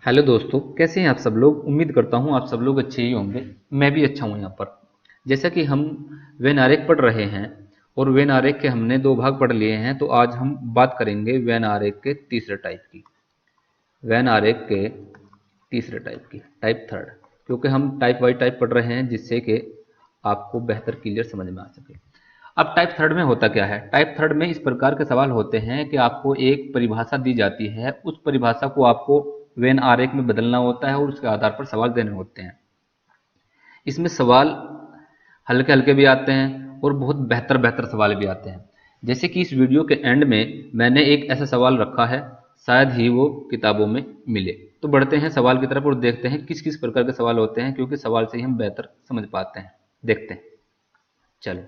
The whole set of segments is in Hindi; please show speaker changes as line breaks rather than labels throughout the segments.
हेलो दोस्तों, कैसे हैं आप सब लोग। उम्मीद करता हूं आप सब लोग अच्छे ही होंगे। मैं भी अच्छा हूं। यहाँ पर जैसा कि हम वेन आरेख पढ़ रहे हैं और वेन आरेख के हमने दो भाग पढ़ लिए हैं, तो आज हम बात करेंगे वेन आरेख के तीसरे टाइप की। वेन आरेख के तीसरे टाइप की, टाइप थर्ड, क्योंकि हम टाइप वाइज टाइप पढ़ रहे हैं जिससे कि आपको बेहतर क्लियर समझ में आ सके। अब टाइप थर्ड में होता क्या है। टाइप थर्ड में इस प्रकार के सवाल होते हैं कि आपको एक परिभाषा दी जाती है, उस परिभाषा को आपको वेन आरेख में बदलना होता है और उसके आधार पर सवाल देने होते हैं। इसमें सवाल हल्के हल्के भी आते हैं और बहुत बेहतर बेहतर सवाल भी आते हैं। जैसे कि इस वीडियो के एंड में मैंने एक ऐसा सवाल रखा है, शायद ही वो किताबों में मिले। तो बढ़ते हैं सवाल की तरफ और देखते हैं किस किस प्रकार के सवाल होते हैं, क्योंकि सवाल से ही हम बेहतर समझ पाते हैं। देखते हैं, चलो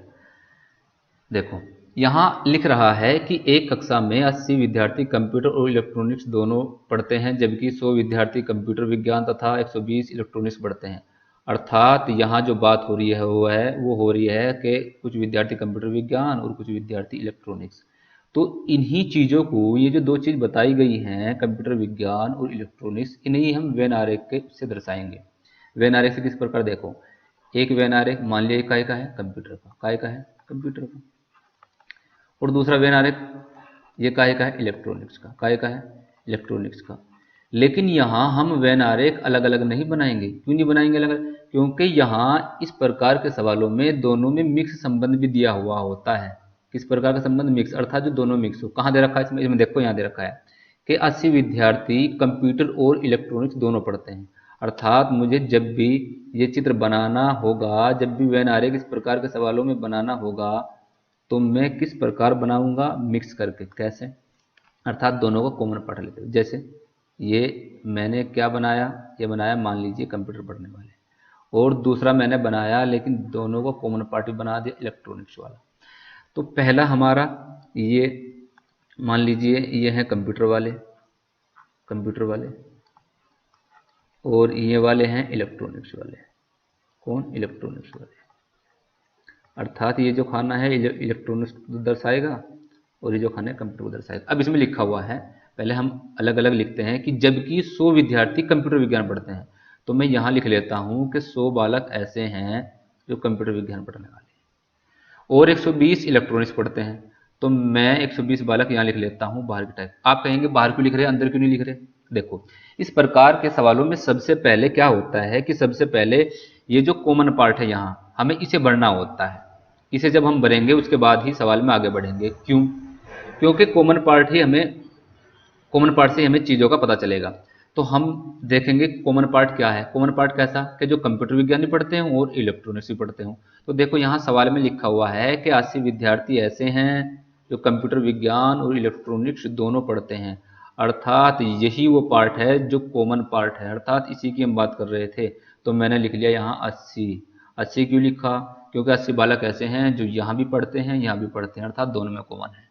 देखो। यहाँ लिख रहा है कि एक कक्षा में 80 विद्यार्थी कंप्यूटर और इलेक्ट्रॉनिक्स दोनों पढ़ते हैं, जबकि 100 विद्यार्थी कंप्यूटर विज्ञान तथा 120 इलेक्ट्रॉनिक्स पढ़ते हैं। अर्थात यहाँ जो बात हो रही है वो हो रही है कि कुछ विद्यार्थी कंप्यूटर विज्ञान और कुछ विद्यार्थी इलेक्ट्रॉनिक्स। तो इन्हीं चीज़ों को, ये जो दो चीज़ बताई गई हैं, कंप्यूटर विज्ञान और इलेक्ट्रॉनिक्स, इन्हीं हम वेन आरेख के से दर्शाएंगे। वेन आरेख से किस प्रकार देखो। एक वेन आरेख मान लिया काय का है, कंप्यूटर का। काय का है, कंप्यूटर का। और दूसरा वेन आरेख ये काहे का है, इलेक्ट्रॉनिक्स का। काहे का है, इलेक्ट्रॉनिक्स का। लेकिन यहाँ हम वेन आरेख अलग अलग नहीं बनाएंगे। क्यों नहीं बनाएंगे अलग अलग? क्योंकि यहाँ इस प्रकार के सवालों में दोनों में मिक्स संबंध भी दिया हुआ होता है। किस प्रकार का संबंध, मिक्स, अर्थात जो दोनों मिक्स हो। कहाँ दे रखा है इसमें देखो, यहाँ दे रखा है कि 80 विद्यार्थी कंप्यूटर और इलेक्ट्रॉनिक्स दोनों पढ़ते हैं। अर्थात मुझे जब भी ये चित्र बनाना होगा, जब भी वेन आरेख इस प्रकार के सवालों में बनाना होगा, तो मैं किस प्रकार बनाऊंगा, मिक्स करके। कैसे? अर्थात दोनों को कॉमन पार्ट लेते हैं। जैसे ये मैंने क्या बनाया, ये बनाया मान लीजिए कंप्यूटर पढ़ने वाले, और दूसरा मैंने बनाया लेकिन दोनों को कॉमन पार्ट भी बना दिया, इलेक्ट्रॉनिक्स वाला। तो पहला हमारा ये मान लीजिए ये है कंप्यूटर वाले, कंप्यूटर वाले, और ये वाले हैं इलेक्ट्रॉनिक्स वाले। कौन? इलेक्ट्रॉनिक्स वाले। अर्थात ये जो खाना है इलेक्ट्रॉनिक्स को दर्शाएगा और ये जो खाना है कंप्यूटर को दर्शाएगा। अब इसमें लिखा हुआ है, पहले हम अलग अलग लिखते हैं कि जबकि 100 विद्यार्थी कंप्यूटर विज्ञान पढ़ते हैं। तो मैं यहाँ लिख लेता हूँ कि 100 बालक ऐसे हैं जो कंप्यूटर विज्ञान पढ़ने वाले हैं और 120 इलेक्ट्रॉनिक्स पढ़ते हैं। तो मैं 120 बालक यहाँ लिख लेता हूँ बाहर की टाइप। आप कहेंगे बाहर क्यों लिख रहे हैं, अंदर क्यों नहीं लिख रहे? देखो, इस प्रकार के सवालों में सबसे पहले क्या होता है कि सबसे पहले ये जो कॉमन पार्ट है यहाँ हमें इसे भरना होता है। इसे जब हम भरेंगे उसके बाद ही सवाल में आगे बढ़ेंगे। क्यों? क्योंकि कॉमन पार्ट से हमें चीज़ों का पता चलेगा। तो हम देखेंगे कॉमन पार्ट क्या है। कॉमन पार्ट कैसा कि जो कंप्यूटर विज्ञान भी पढ़ते हों और इलेक्ट्रॉनिक्स भी पढ़ते हों। तो देखो यहाँ सवाल में लिखा हुआ है कि 80 विद्यार्थी ऐसे हैं जो कंप्यूटर विज्ञान और इलेक्ट्रॉनिक्स दोनों पढ़ते हैं। अर्थात यही वो पार्ट है जो कॉमन पार्ट है, अर्थात इसी की हम बात कर रहे थे। तो मैंने लिख लिया यहाँ 80। 80 क्यों लिखा? क्योंकि 80 बालक ऐसे हैं जो यहाँ भी पढ़ते हैं यहाँ भी पढ़ते हैं, अर्थात दोनों में कॉमन है।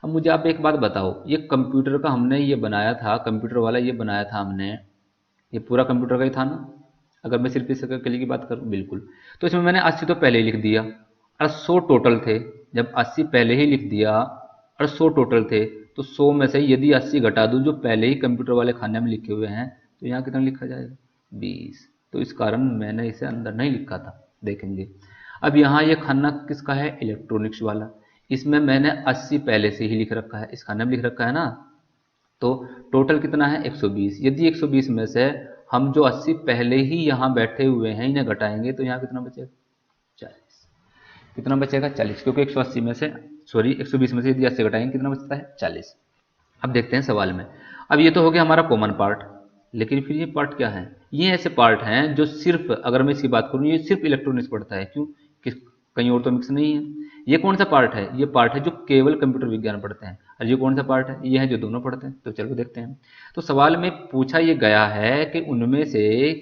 अब मुझे आप एक बात बताओ, ये कंप्यूटर का हमने ये बनाया था, कंप्यूटर वाला ये बनाया था हमने, ये पूरा कंप्यूटर का ही था ना? अगर मैं सिर्फ इस के लिए की बात करूँ, बिल्कुल। तो इसमें मैंने 80 तो पहले ही लिख दिया और 100 टोटल थे। जब 80 पहले ही लिख दिया और 100 टोटल थे, तो 100 में से यदि 80 घटा दूँ जो पहले ही कंप्यूटर वाले खाने में लिखे हुए हैं, तो यहाँ कितना लिखा जाएगा? 20। तो इस कारण मैंने इसे अंदर नहीं लिखा था, देखेंगे। अब यहाँ ये खाना किसका है? इलेक्ट्रॉनिक्स वाला। इसमें मैंने 80 पहले से ही लिख रखा है, इस खाने में लिख रखा है ना। तो टोटल कितना है? 120। यदि 120 में से हम जो 80 पहले ही यहाँ बैठे हुए हैं इन्हें घटाएंगे तो यहाँ कितना बचेगा? 40। कितना बचेगा? 40, क्योंकि 180 में से, सॉरी 120 में से यदि 80 घटाएंगे कितना बचता है? 40। अब देखते हैं सवाल में। अब ये तो हो गया हमारा कॉमन पार्ट, लेकिन फिर ये पार्ट क्या है? ये ऐसे पार्ट हैं जो सिर्फ, अगर मैं इसकी बात करूँ, ये सिर्फ इलेक्ट्रॉनिक्स पढ़ता है। क्यों? कहीं और तो मिक्स नहीं है। ये कौन सा पार्ट है? ये पार्ट है जो केवल कंप्यूटर विज्ञान पढ़ते हैं। और ये कौन सा पार्ट है? ये है जो दोनों पढ़ते हैं। तो चलो देखते हैं। तो सवाल में पूछा ये गया है कि उनमें से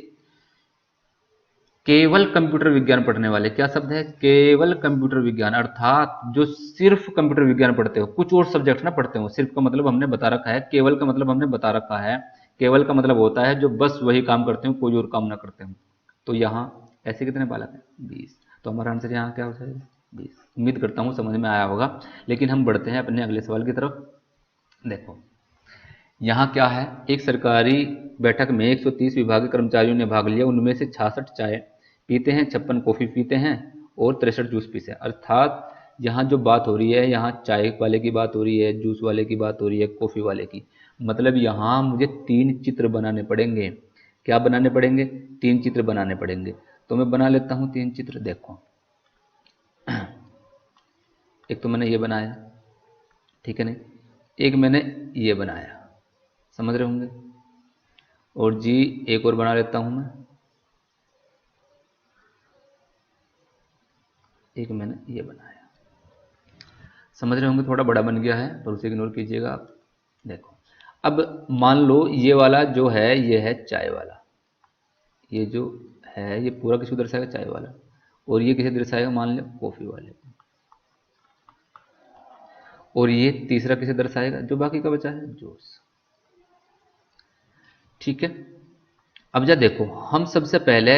केवल कंप्यूटर विज्ञान पढ़ने वाले, क्या शब्द है? केवल कंप्यूटर विज्ञान, अर्थात जो सिर्फ कंप्यूटर विज्ञान पढ़ते हो, कुछ और सब्जेक्ट ना पढ़ते हो। सिर्फ का मतलब हमने बता रखा है, केवल का मतलब हमने बता रखा है। केवल का मतलब होता है जो बस वही काम करते हो, कोई और काम ना करते हो। तो यहाँ ऐसे कितने बालक हैं? 20। तो हमारा आंसर यहाँ क्या हो जाएगा? 20। उम्मीद करता हूँ समझ में आया होगा। लेकिन हम बढ़ते हैं अपने अगले सवाल की तरफ। देखो, यहाँ क्या है, एक सरकारी बैठक में 130 विभागीय कर्मचारियों ने भाग लिया, उनमें से 66 चाय पीते हैं, 56 कॉफ़ी पीते हैं और 63 जूस पीते हैं। अर्थात यहाँ जो बात हो रही है, यहाँ चाय वाले की बात हो रही है, जूस वाले की बात हो रही है, कॉफ़ी वाले की। मतलब यहाँ मुझे 3 चित्र बनाने पड़ेंगे। क्या बनाने पड़ेंगे? 3 चित्र बनाने पड़ेंगे। तो मैं बना लेता हूँ 3 चित्र। देखो, एक तो मैंने ये बनाया, ठीक है नहीं, एक मैंने ये बनाया, समझ रहे होंगे। और जी एक और बना लेता हूं मैं, एक मैंने ये बनाया, समझ रहे होंगे। थोड़ा बड़ा बन गया है पर उसे इग्नोर कीजिएगा आप। देखो, अब मान लो ये वाला जो है ये है चाय वाला, ये जो है ये पूरा किसको दर्शाएगा? चाय वाला। और ये किसे दर्शाएगा? मान लो कॉफी वाले। और ये तीसरा किसे दर्शाएगा? जो बाकी का बचा है, जूस। ठीक है। अब जा देखो, हम सबसे पहले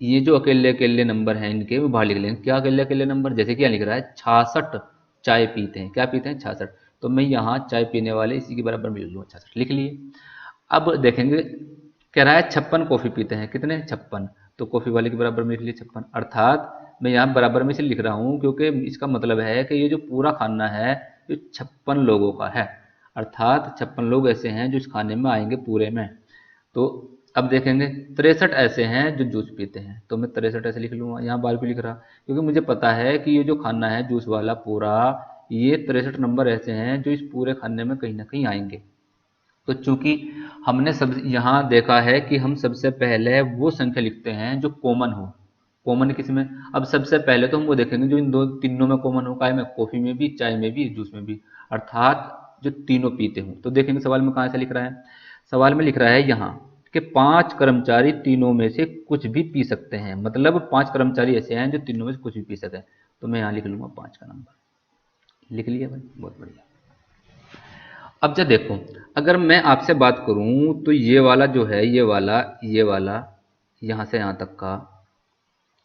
ये जो अकेले अकेले नंबर हैं इनके वो बाहर लिख लेंगे। क्या अकेले अकेले नंबर? जैसे क्या लिख रहा है, 66 चाय पीते हैं। क्या पीते हैं? 66। तो मैं यहाँ चाय पीने वाले इसी के बराबर में लिख लूँगा, 66 लिख लिए। अब देखेंगे, कह रहा है 56 कॉफ़ी पीते हैं। कितने? 56। तो कॉफ़ी वाले के बराबर में लिख लिए 56। अर्थात मैं यहाँ बराबर में से लिख रहा हूँ क्योंकि इसका मतलब है कि ये जो पूरा खाना है ये 56 लोगों का है। अर्थात 56 लोग ऐसे हैं जो इस खाने में आएंगे पूरे में। तो अब देखेंगे 63 ऐसे हैं जो जूस पीते हैं। तो मैं 63 ऐसे लिख लूँगा, यहाँ बार भी लिख रहा क्योंकि मुझे पता है कि ये जो खाना है जूस वाला पूरा, ये 63 नंबर ऐसे हैं जो इस पूरे खाने में कहीं ना कहीं आएंगे। तो चूंकि हमने सब यहाँ देखा है कि हम सबसे पहले वो संख्या लिखते हैं जो कॉमन हो। कॉमन किसमें? अब सबसे पहले तो हम वो देखेंगे जो इन दो तीनों में कॉमन हो, काय में? कॉफ़ी में भी, चाय में भी, जूस में भी। अर्थात जो तीनों पीते हों। तो देखेंगे सवाल में कहाँ से लिख रहा है। सवाल में लिख रहा है यहाँ कि 5 कर्मचारी तीनों में से कुछ भी पी सकते हैं। मतलब 5 कर्मचारी ऐसे हैं जो तीनों में से कुछ भी पी सकते हैं। तो मैं यहाँ लिख लूँगा 5 का नंबर। लिख लिया भाई, बहुत बढ़िया। अब जब देखो, अगर मैं आपसे बात करूं तो ये वाला जो है, ये वाला यहाँ से यहाँ तक का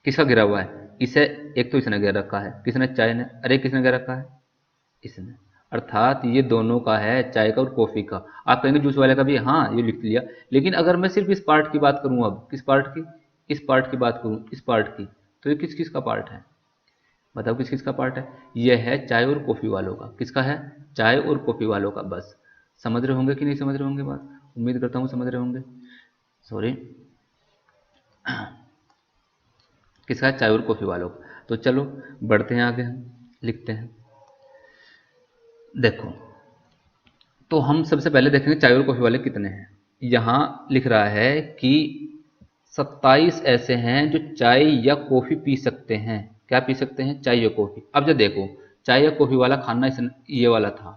किसका गिरा हुआ है? इसे एक तो इसने गिरा रखा है, किसने? चाय ने। अरे किसने गिरा रखा है? इसने। अर्थात ये दोनों का है, चाय का और कॉफी का। आप कहेंगे जूस वाले का भी, हाँ ये लिख लिया। लेकिन अगर मैं सिर्फ इस पार्ट की बात करूं, अब किस पार्ट की? इस पार्ट की बात करूं, इस पार्ट की, तो ये किस किस का पार्ट है? बताओ किस किस का पार्ट है? ये है चाय और कॉफी वालों का। किसका है? चाय और कॉफी वालों का। बस समझ रहे होंगे कि नहीं समझ रहे होंगे बात? उम्मीद करता हूँ समझ रहे होंगे। सॉरी, किसका है? चाय और कॉफी वालों का। तो चलो बढ़ते हैं आगे, हम लिखते हैं। देखो, तो हम सबसे पहले देखेंगे चाय और कॉफी वाले कितने हैं। यहाँ लिख रहा है कि 27 ऐसे हैं जो चाय या कॉफी पी सकते हैं। क्या पी सकते हैं? चाय या कॉफी। अब जब देखो, चाय या कॉफी वाला खाना ये वाला था।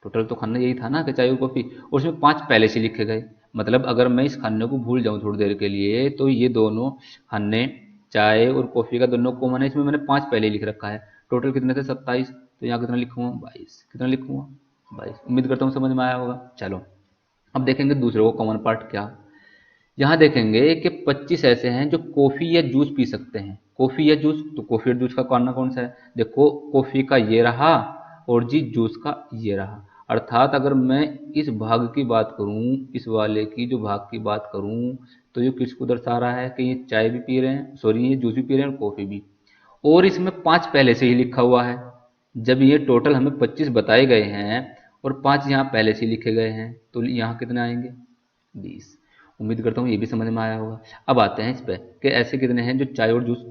टोटल तो खाना यही था ना कि चाय और कॉफी, और उसमें 5 पहले से लिखे गए। मतलब अगर मैं इस खाने को भूल जाऊं थोड़ी देर के लिए, तो ये दोनों खाने, चाय और कॉफी का दोनों कॉमन है, इसमें मैंने 5 पहले ही लिख रखा है। टोटल कितने थे? 27। तो यहाँ कितना लिखूंगा? 22। कितना लिखूंगा? 22। उम्मीद करता हूँ समझ में आया होगा। चलो अब देखेंगे दूसरे को, कॉमन पार्ट क्या। यहाँ देखेंगे कि 25 ऐसे हैं जो कॉफी या जूस पी सकते हैं। कॉफी या जूस, तो कॉफी और जूस का खाना कौन सा है? देखो, कॉफी का ये रहा और जी जूस का ये रहा। अर्थात अगर मैं इस भाग की बात करूं, इस वाले की जो भाग की बात करूं, तो ये किसको दर्शा रहा है कि ये चाय भी पी रहे हैं, सॉरी ये जूस भी पी रहे हैं और कॉफी भी। और इसमें 5 पहले से ही लिखा हुआ है। जब ये टोटल हमें 25 बताए गए हैं और 5 यहाँ पहले से लिखे गए हैं, तो यहाँ कितने आएंगे? 20। उम्मीद करता हूँ ये भी समझ में आया होगा। अब आते हैं इस पे कि ऐसे कितने हैं जो चाय और जूस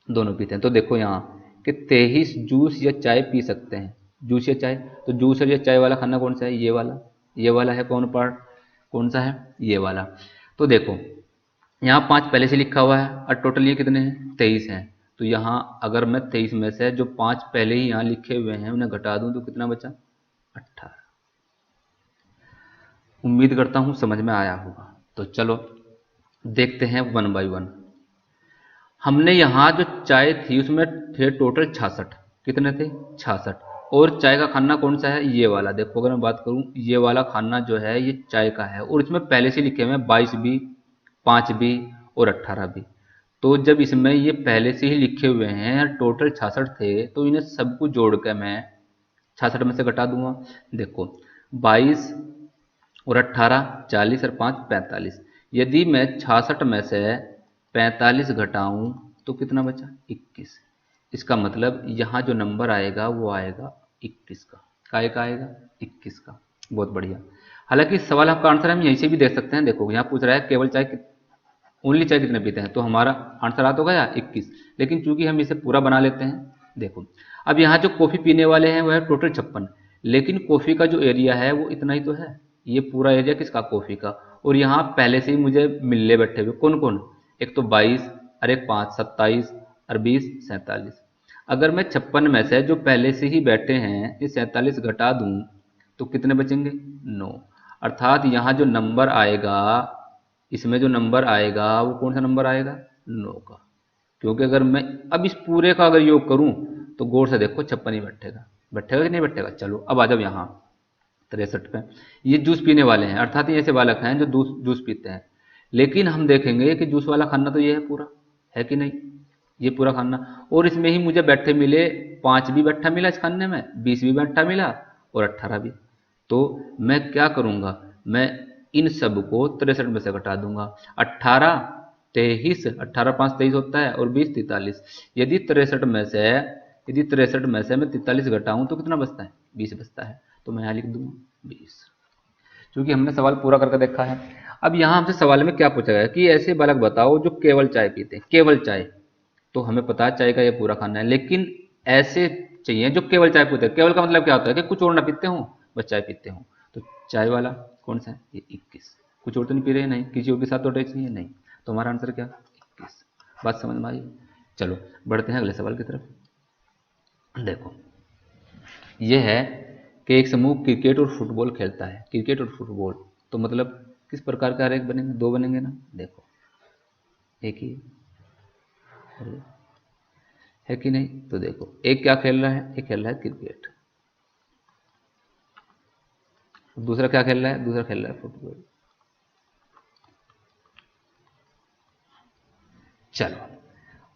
दोनों पीते हैं। तो देखो यहाँ कि 23 जूस या चाय पी सकते हैं। जूस या चाय, तो जूस और या चाय वाला खाना कौन सा है? ये वाला। ये वाला है कौन पार्ट? कौन सा है? ये वाला। तो देखो यहाँ 5 पहले से लिखा हुआ है और टोटल ये कितने हैं? 23 हैं। तो यहाँ अगर मैं 23 में से जो 5 पहले ही यहाँ लिखे हुए हैं उन्हें घटा दूं तो कितना बचा? 18। उम्मीद करता हूँ समझ में आया होगा। तो चलो देखते हैं 1 बाय 1। हमने यहाँ जो चाय थी उसमें थे टोटल 66। कितने थे? 66। और चाय का खाना कौन सा है? ये वाला। देखो अगर मैं बात करूँ, ये वाला खाना जो है ये चाय का है और इसमें पहले से लिखे हुए हैं 22 भी, 5 भी और 18 भी। तो जब इसमें ये पहले से ही लिखे हुए हैं टोटल 66 थे, तो इन्हें सबको जोड़ कर मैं 66 में से घटा दूंगा। देखो 22 और 18 40 और 5 45। यदि मैं 66 में से 45 घटाऊं तो कितना बचा? 21। इसका मतलब यहाँ जो नंबर आएगा वो आएगा 21 का। काय का आएगा? 21 का। बहुत बढ़िया। हालांकि इस सवाल का आंसर हम यहीं से भी देख सकते हैं। देखो यहाँ पूछ रहा है केवल चाय ओनली चाय कितने पीते हैं, तो हमारा आंसर आ तो गया 21। लेकिन चूंकि हम इसे पूरा बना लेते हैं, देखो अब यहाँ जो कॉफ़ी पीने वाले हैं वो है टोटल 56, लेकिन कॉफ़ी का जो एरिया है वो इतना ही तो है। ये पूरा एरिया किसका? कॉफ़ी का। और यहाँ पहले से ही मुझे मिलने बैठे हुए कौन कौन? एक तो 22 और एक 5 27 और 20 47। अगर मैं 56 में से जो पहले से ही बैठे हैं ये 47 घटा दूं तो कितने बचेंगे? 9। अर्थात यहाँ जो नंबर आएगा, इसमें जो नंबर आएगा वो कौन सा नंबर आएगा? 9 का। क्योंकि अगर मैं अब इस पूरे का अगर योग करूं तो गौर से देखो 56 ही बैठेगा। बैठेगा कि नहीं बैठेगा? चलो अब आ जाओ यहाँ 63 पे। ये जूस पीने वाले हैं, अर्थात ये ऐसे बालक हैं जो जूस पीते हैं। लेकिन हम देखेंगे कि जूस वाला खाना तो ये है पूरा, है कि नहीं? ये पूरा खाना। और इसमें ही मुझे बैठे मिले 5 भी बैठा मिला इस खाने में, 20 भी बैठा मिला और 18 भी। तो मैं क्या करूँगा? मैं इन सब को 63 में से घटा दूंगा। 18 23, 18 5 23 होता है और 20 43। यदि 63 में से मैं 43 घटाऊं तो कितना बचता है? 20 बचता है। तो मैं यहाँ लिख दूंगा 20, क्योंकि हमने सवाल पूरा करके देखा है। अब यहाँ हमसे सवाल में क्या पूछा गया कि ऐसे बालक बताओ जो केवल चाय पीते हैं। केवल चाय, तो हमें पता है चाय का ये पूरा खाना है, लेकिन ऐसे चाहिए जो केवल चाय पीते हैं। केवल का मतलब क्या होता है कि कुछ और ना पीते हो, बस चाय पीते हो। तो चाय वाला कौन सा है? ये 21। कुछ और तो नहीं पी रहे? नहीं। किसी और के साथ तो अटैच नहीं है? नहीं। तो हमारा आंसर क्या? 21। बात समझ में आई? चलो बढ़ते हैं अगले सवाल की तरफ। देखो ये है कि एक समूह क्रिकेट और फुटबॉल खेलता है। क्रिकेट और फुटबॉल तो मतलब किस प्रकार का एक बनेंगे? 2 बनेंगे ना। देखो एक ही है कि नहीं? तो देखो एक क्या खेल रहा है? एक खेल रहा है क्रिकेट, दूसरा क्या खेल रहा है? दूसरा खेल रहा है फुटबॉल। चलो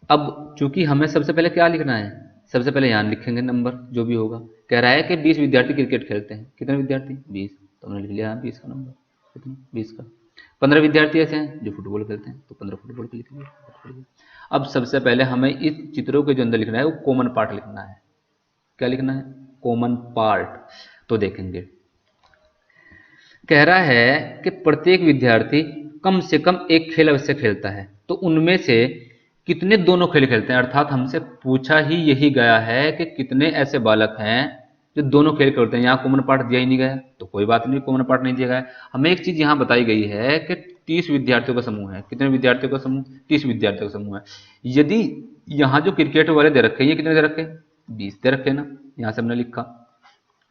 अब चूंकि हमें सबसे पहले क्या लिखना है? सबसे पहले यहाँ लिखेंगे नंबर जो भी होगा। कह रहा है कि 20 विद्यार्थी क्रिकेट खेलते हैं। कितने विद्यार्थी? 20। तो हमने लिख लिया 20 का नंबर। कितना? 20 का। 15 विद्यार्थी ऐसे हैं जो फुटबॉल खेलते हैं, तो 15 फुटबॉल के लिख लिया। अब सबसे पहले हमें इस चित्रों के जो अंदर लिखना है वो कॉमन पार्ट लिखना है। क्या लिखना है? Common part. तो देखेंगे कह रहा है कि प्रत्येक विद्यार्थी कम से कम एक खेल अवश्य खेलता है, तो उनमें से कितने दोनों खेल खेलते हैं? अर्थात हमसे पूछा ही यही गया है कि कितने ऐसे बालक हैं जो दोनों खेल खेलते हैं। यहाँ कॉमन पार्ट दिया ही नहीं गया, तो कोई बात नहीं, कॉमन पार्ट नहीं दिया गया। हमें एक चीज यहाँ बताई गई है कि 30 विद्यार्थियों का समूह है। कितने विद्यार्थियों का समूह? 30 विद्यार्थियों का समूह है। यदि यहाँ जो क्रिकेट वाले दे रखे हैं ये कितने दे रखे? 20 दे रखे ना। यहाँ से हमने लिखा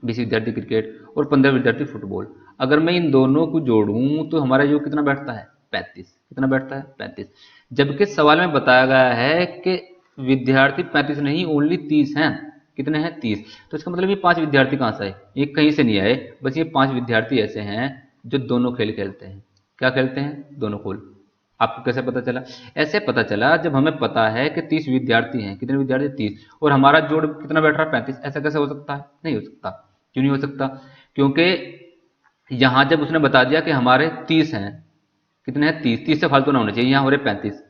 20 विद्यार्थी क्रिकेट और 15 विद्यार्थी फुटबॉल। अगर मैं इन दोनों को जोड़ूं तो हमारा योग कितना बैठता है? 35। कितना बैठता है? 35। जबकि सवाल में बताया गया है कि विद्यार्थी 35 नहीं ओनली 30 हैं। कितने हैं? 30। तो इसका मतलब ये 5 विद्यार्थी कहाँ से आए? ये कहीं से नहीं आए, बस ये 5 विद्यार्थी ऐसे हैं जो दोनों खेल खेलते हैं। क्या खेलते हैं? दोनों खेल। आपको कैसे पता चला? ऐसे पता चला जब हमें पता है कि 30 विद्यार्थी हैं। कितने विद्यार्थी? 30। और हमारा जोड़ कितना बैठ रहा है? 35। ऐसा कैसे हो सकता है? नहीं हो सकता। क्यों नहीं हो सकता? क्योंकि यहां जब उसने बता दिया कि हमारे 30 हैं, कितने हैं? 30। 30 से फालतू ना होने चाहिए, यहाँ हो रहे 35।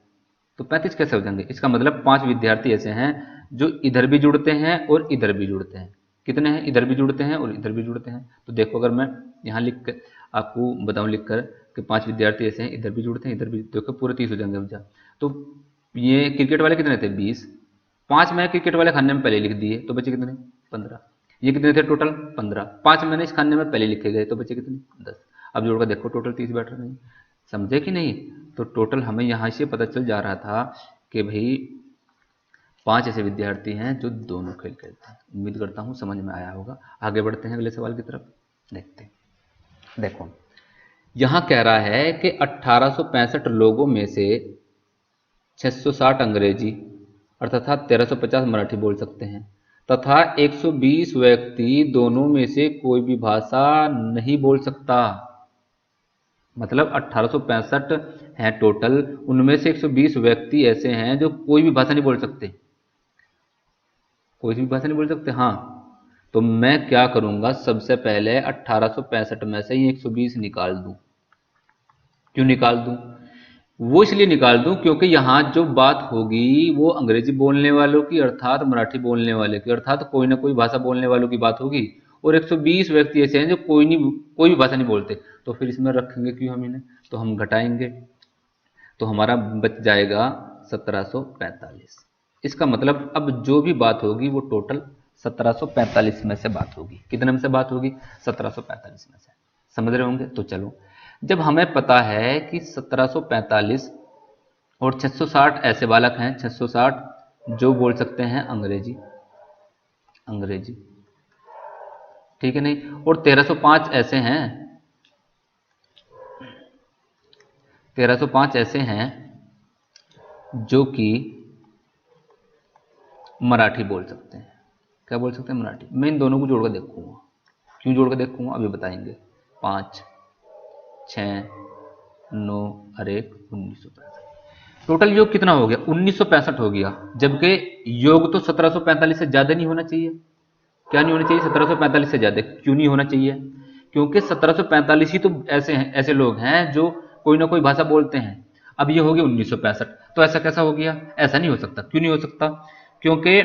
तो 35 कैसे हो जाएंगे? इसका मतलब 5 विद्यार्थी ऐसे हैं जो इधर भी जुड़ते हैं और इधर भी जुड़ते हैं। कितने हैं? इधर भी जुड़ते हैं और इधर भी जुड़ते हैं। तो देखो अगर मैं यहाँ लिख कर आपको बताऊं लिख कर कि 5 विद्यार्थी ऐसे हैं इधर भी जुड़ते हैं इधर भी, देखो पूरे 30 हो जाएंगे भैया। तो ये क्रिकेट वाले कितने थे? 20। 5 मैंने क्रिकेट वाले खाने में पहले लिख दिए तो बचे कितने? 15। ये कितने थे टोटल? 15। 5 मैंने इस खाने में पहले लिखे गए तो बचे कितने? 10। अब जोड़कर देखो टोटल 30 बैठ रहे हैं। समझे कि नहीं? तो टोटल हमें यहाँ से पता चल जा रहा था कि भाई 5 ऐसे विद्यार्थी हैं जो दोनों खेल खेलते हैं। उम्मीद करता हूँ समझ में आया होगा। आगे बढ़ते हैं अगले सवाल की तरफ, देखते हैं। देखो यहाँ कह रहा है कि 1865 लोगों में से 660 अंग्रेजी और तथा 1350 मराठी बोल सकते हैं तथा 120 व्यक्ति दोनों में से कोई भी भाषा नहीं बोल सकता। मतलब 1865 हैं टोटल, उनमें से 120 व्यक्ति ऐसे हैं जो कोई भी भाषा नहीं बोल सकते। कोई भी भाषा नहीं बोल सकते। हाँ, तो मैं क्या करूंगा, सबसे पहले 1865 में से ये 120 निकाल दूं। क्यों निकाल दूं? वो इसलिए निकाल दूं क्योंकि यहाँ जो बात होगी वो अंग्रेजी बोलने वालों की अर्थात मराठी बोलने वाले की अर्थात कोई ना कोई भाषा बोलने वालों की बात होगी, और 120 व्यक्ति ऐसे हैं जो कोई भी भाषा नहीं बोलते, तो फिर इसमें रखेंगे क्यों हम इन्हें? तो हम घटाएंगे, तो हमारा बच जाएगा 1745। इसका मतलब अब जो भी बात होगी वो टोटल 1745 में से बात होगी। कितने में से बात होगी? 1745 में से। समझ रहे होंगे? तो चलो, जब हमें पता है कि 1745 और 660 ऐसे बालक हैं, 660 जो बोल सकते हैं अंग्रेजी, अंग्रेजी, ठीक है नहीं, और 1305 ऐसे हैं, 1305 ऐसे हैं जो कि मराठी बोल सकते हैं। क्या बोल सकते हैं? मराठी। मैं इन दोनों को जोड़कर देखूंगा। क्यों जोड़कर देखूंगा अभी बताएंगे। 5, 6, 9 और 1, 1965। टोटल योग कितना हो गया? 1965 हो गया, जबकि योग तो 1745 से ज्यादा नहीं होना चाहिए। क्या नहीं होना चाहिए? 1745 से ज्यादा। क्यों नहीं होना चाहिए? क्योंकि 1745 ही तो ऐसे हैं, ऐसे लोग हैं जो कोई ना कोई भाषा बोलते हैं। अब ये हो गया 1965, तो ऐसा कैसा हो गया? ऐसा नहीं हो सकता। क्यों नहीं हो सकता? क्योंकि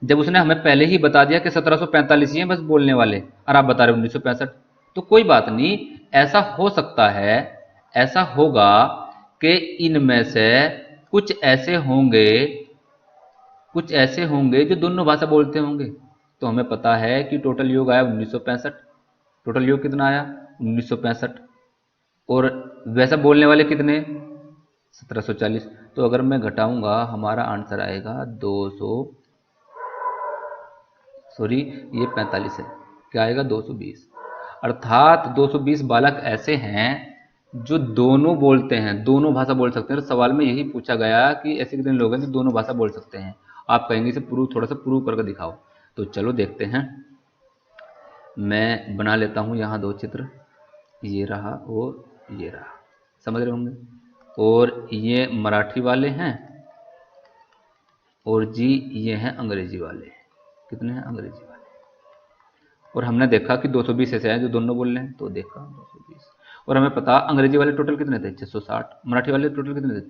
जब उसने हमें पहले ही बता दिया कि 1745 ही हैं बस बोलने वाले, और आप बता रहे हो 1965, तो कोई बात नहीं, ऐसा हो सकता है, ऐसा होगा कि इनमें से कुछ ऐसे होंगे, कुछ ऐसे होंगे जो दोनों भाषा बोलते होंगे। तो हमें पता है कि टोटल योग आया 1965। टोटल योग कितना आया? 1965। और वैसा बोलने वाले कितने? 1740। तो अगर मैं घटाऊंगा हमारा आंसर आएगा 200, सॉरी ये 45 है, क्या आएगा? 220। अर्थात 220 बालक ऐसे हैं जो दोनों बोलते हैं, दोनों भाषा बोल सकते हैं। तो सवाल में यही पूछा गया कि ऐसे कितने लोग हैं जो दोनों भाषा बोल सकते हैं। आप कहेंगे इसे प्रूव, थोड़ा सा प्रूव करके दिखाओ। तो चलो देखते हैं। मैं बना लेता हूं यहां दो चित्र, ये रहा और ये रहा, समझ रहे होंगे। और ये मराठी वाले हैं और जी ये हैं अंग्रेजी वाले। कितने हैं? अंग्रेजी वाले। और हमने देखा कि 220 ऐसे हैं जो दोनों बोल रहे हैं, तो देखा 220। और हमें पता अंग्रेजी वाले टोटल कितने थे? 660। मराठी वाले टोटल कितने थे?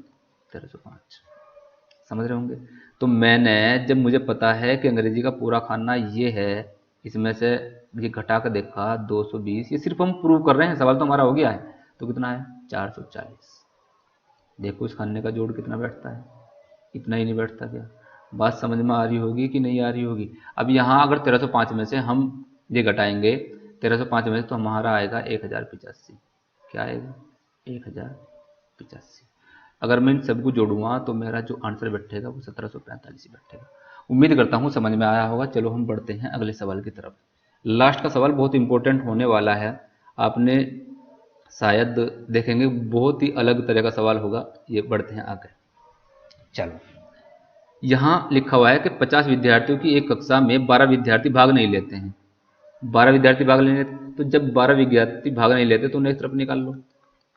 1305। समझ रहे होंगे। तो मैंने, जब मुझे पता है कि अंग्रेजी का पूरा खाना ये है, इसमें से ये घटा कर देखा 220। ये सिर्फ हम प्रूव कर रहे हैं, सवाल तो हमारा हो गया है। तो कितना है? 440। देखो इस खाने का जोड़ कितना बैठता है? इतना ही नहीं बैठता क्या? बात समझ में आ रही होगी कि नहीं आ रही होगी? अब यहाँ अगर 1305 में से हम ये घटाएंगे, 1305 में से, तो हमारा आएगा 1085। क्या आएगा? 1085। अगर मैं इन सबको जोड़ूंगा तो मेरा जो आंसर बैठेगा वो 1745 ही बैठेगा। उम्मीद करता हूँ समझ में आया होगा। चलो हम बढ़ते हैं अगले सवाल की तरफ। लास्ट का सवाल बहुत इंपॉर्टेंट होने वाला है। आपने शायद देखेंगे बहुत ही अलग तरह का सवाल होगा। ये बढ़ते हैं आगे। चलो, यहाँ लिखा हुआ है कि 50 विद्यार्थियों की एक कक्षा में 12 विद्यार्थी भाग नहीं लेते हैं। 12 विद्यार्थी भाग नहीं लेते, तो जब 12 विद्यार्थी भाग नहीं लेते तो उन्हें एक तरफ निकाल लो।